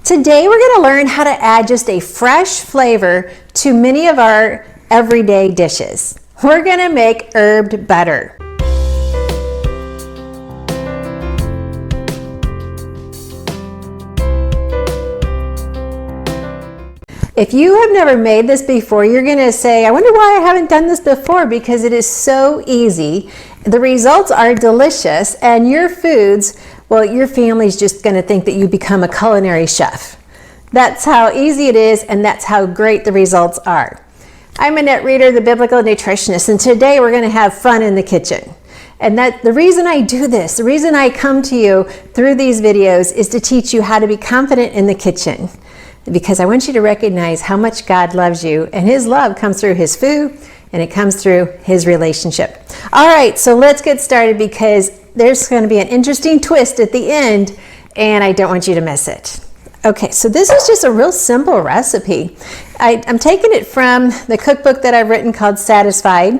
Today we're going to learn how to add just a fresh flavor to many of our everyday dishes. We're going to make herbed butter. If you have never made this before, you're going to say, I wonder why I haven't done this before, because it is so easy. The results are delicious, and your foods, well, your family's just going to think that you become a culinary chef. That's how easy it is, and that's how great the results are. I'm Annette Reeder, the Biblical Nutritionist, and today we're going to have fun in the kitchen. And the reason I do this, the reason I come to you through these videos is to teach you how to be confident in the kitchen. Because I want you to recognize how much God loves you, and His love comes through His food, and it comes through His relationship. All right, so let's get started, because there's going to be an interesting twist at the end, and I don't want you to miss it. Okay, so this is just a real simple recipe. I'm taking it from the cookbook that I've written called Satisfied,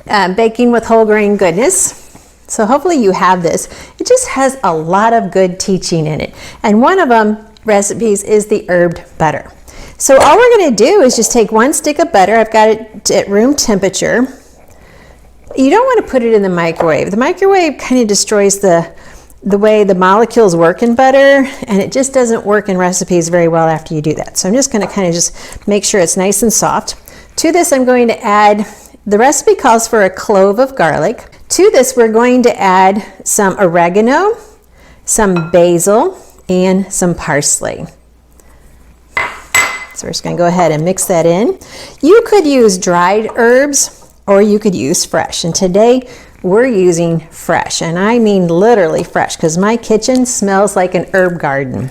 Baking with Whole Grain Goodness. So hopefully you have this. It just has a lot of good teaching in it. And one of them, recipes, is the herbed butter. So all we're going to do is just take one stick of butter. I've got it at room temperature. You don't want to put it in the microwave. The microwave kind of destroys the way the molecules work in butter, and it just doesn't work in recipes very well after you do that. So I'm just going to kind of just make sure it's nice and soft. To this I'm going to add, the recipe calls for a clove of garlic. To this we're going to add some oregano, some basil, and some parsley. So we're just going to go ahead and mix that in. You could use dried herbs or you could use fresh. And today we're using fresh. And I mean literally fresh, because my kitchen smells like an herb garden.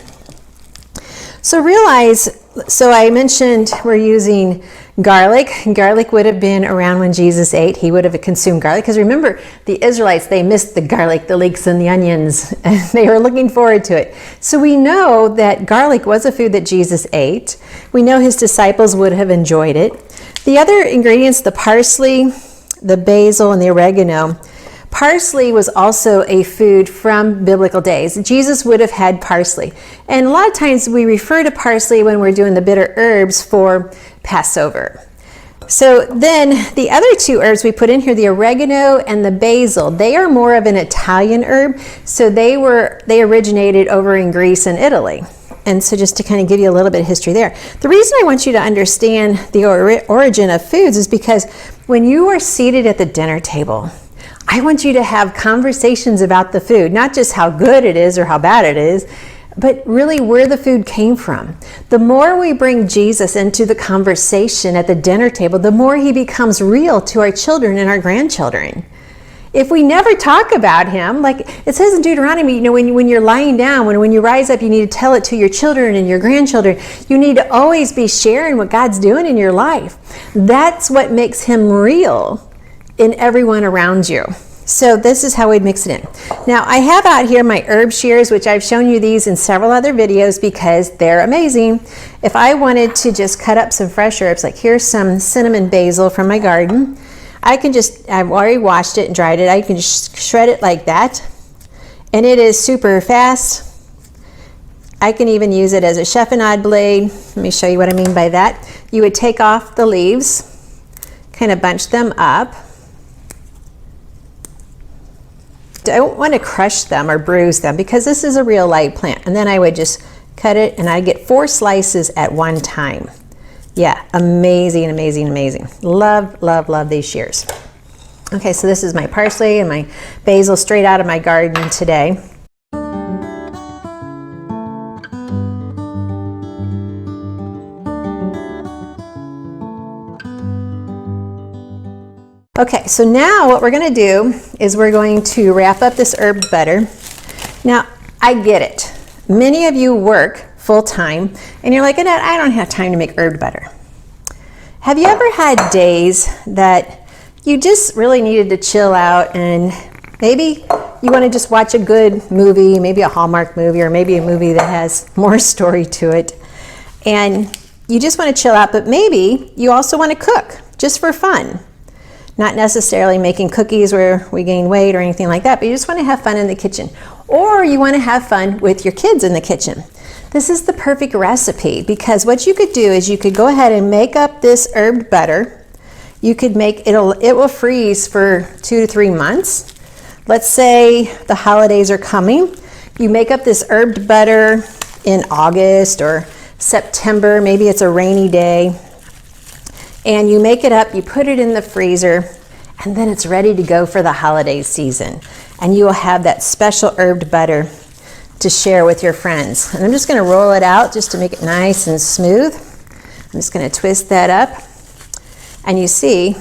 So I mentioned we're using garlic. Garlic would have been around when Jesus ate. He would have consumed garlic. Because remember, the Israelites, they missed the garlic, the leeks, and the onions. And they were looking forward to it. So we know that garlic was a food that Jesus ate. We know His disciples would have enjoyed it. The other ingredients, the parsley, the basil, and the oregano. Parsley was also a food from biblical days. Jesus would have had parsley. And a lot of times we refer to parsley when we're doing the bitter herbs for Passover. So then the other two herbs we put in here, the oregano and the basil, they are more of an Italian herb. So they originated over in Greece and Italy. And so just to kind of give you a little bit of history there. The reason I want you to understand the origin of foods is because when you are seated at the dinner table, I want you to have conversations about the food, not just how good it is or how bad it is, but really where the food came from. The more we bring Jesus into the conversation at the dinner table, the more He becomes real to our children and our grandchildren. If we never talk about Him, like it says in Deuteronomy, when you're lying down, when you rise up, you need to tell it to your children and your grandchildren. You need to always be sharing what God's doing in your life. That's what makes Him real in everyone around you. So this is how we'd mix it in. Now I have out here my herb shears, which I've shown you these in several other videos because they're amazing. If I wanted to just cut up some fresh herbs, like here's some cinnamon basil from my garden, I've already washed it and dried it. I can just shred it like that. And it is super fast. I can even use it as a chiffonade blade. Let me show you what I mean by that. You would take off the leaves, kind of bunch them up. Don't want to crush them or bruise them because this is a real light plant. And then I would just cut it and I get 4 slices at one time. Yeah, amazing, amazing, amazing. Love, love, love these shears. Okay, so this is my parsley and my basil straight out of my garden today. Okay, so now what we're going to do is we're going to wrap up this herb butter. Now, I get it. Many of you work full-time, and you're like, Annette, I don't have time to make herb butter. Have you ever had days that you just really needed to chill out, and maybe you want to just watch a good movie, maybe a Hallmark movie, or maybe a movie that has more story to it, and you just want to chill out, but maybe you also want to cook just for fun. Not necessarily making cookies where we gain weight or anything like that, but you just want to have fun in the kitchen. Or you want to have fun with your kids in the kitchen. This is the perfect recipe because what you could do is you could go ahead and make up this herbed butter. You could make it will freeze for 2 to 3 months. Let's say the holidays are coming. You make up this herbed butter in August or September, maybe it's a rainy day, and you make it up, you put it in the freezer, and then it's ready to go for the holiday season. And you will have that special herbed butter to share with your friends. And I'm just going to roll it out just to make it nice and smooth. I'm just going to twist that up. And you see,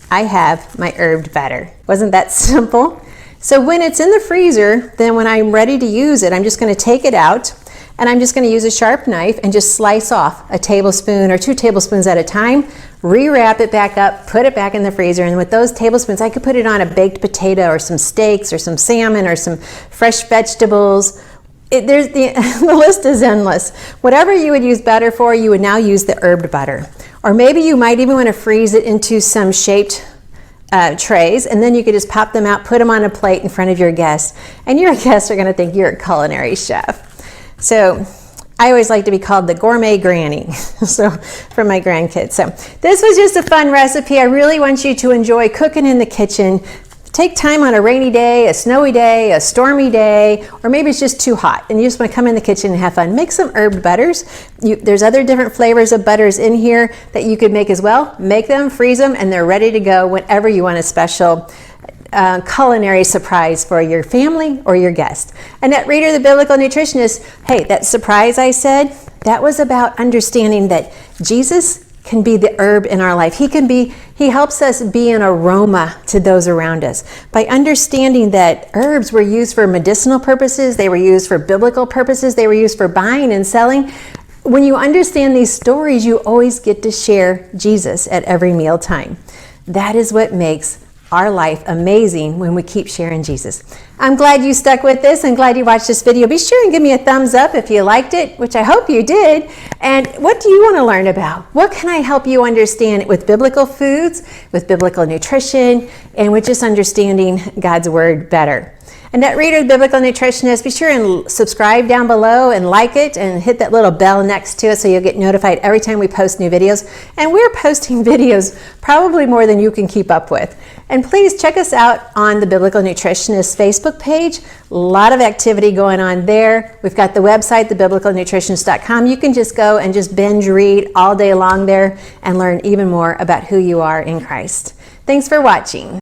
I have my herbed butter. Wasn't that simple? So when it's in the freezer, then when I'm ready to use it, I'm just going to take it out and I'm just going to use a sharp knife and just slice off a tablespoon or 2 tablespoons at a time, rewrap it back up, put it back in the freezer, and with those tablespoons I could put it on a baked potato or some steaks or some salmon or some fresh vegetables. The list is endless. Whatever you would use butter for, you would now use the herbed butter. Or maybe you might even want to freeze it into some shaped trays, and then you could just pop them out, put them on a plate in front of your guests, and your guests are going to think you're a culinary chef. So I always like to be called the gourmet granny so for my grandkids. So this was just a fun recipe. I really want you to enjoy cooking in the kitchen. Take time on a rainy day, a snowy day, a stormy day, or maybe it's just too hot and you just want to come in the kitchen and have fun. Make some herbed butters. There's other different flavors of butters in here that you could make as well. Make them, freeze them, and they're ready to go whenever you want a special culinary surprise for your family or your guest. Annette Reeder, the Biblical Nutritionist. Hey, that surprise I said, that was about understanding that Jesus can be the herb in our life. He helps us be an aroma to those around us. By understanding that herbs were used for medicinal purposes, they were used for biblical purposes, they were used for buying and selling. When you understand these stories, you always get to share Jesus at every mealtime. That is what makes our life amazing when we keep sharing Jesus. I'm glad you stuck with this and glad you watched this video. Be sure and give me a thumbs up if you liked it, which I hope you did. And what do you want to learn about? What can I help you understand with biblical foods, with biblical nutrition, and with just understanding God's Word better? Annette Reeder, the Biblical Nutritionist. Be sure and subscribe down below and like it and hit that little bell next to it so you'll get notified every time we post new videos. And we're posting videos probably more than you can keep up with. And please check us out on the Biblical Nutritionist Facebook page. A lot of activity going on there. We've got the website, thebiblicalnutritionist.com. You can just go and just binge read all day long there and learn even more about who you are in Christ. Thanks for watching.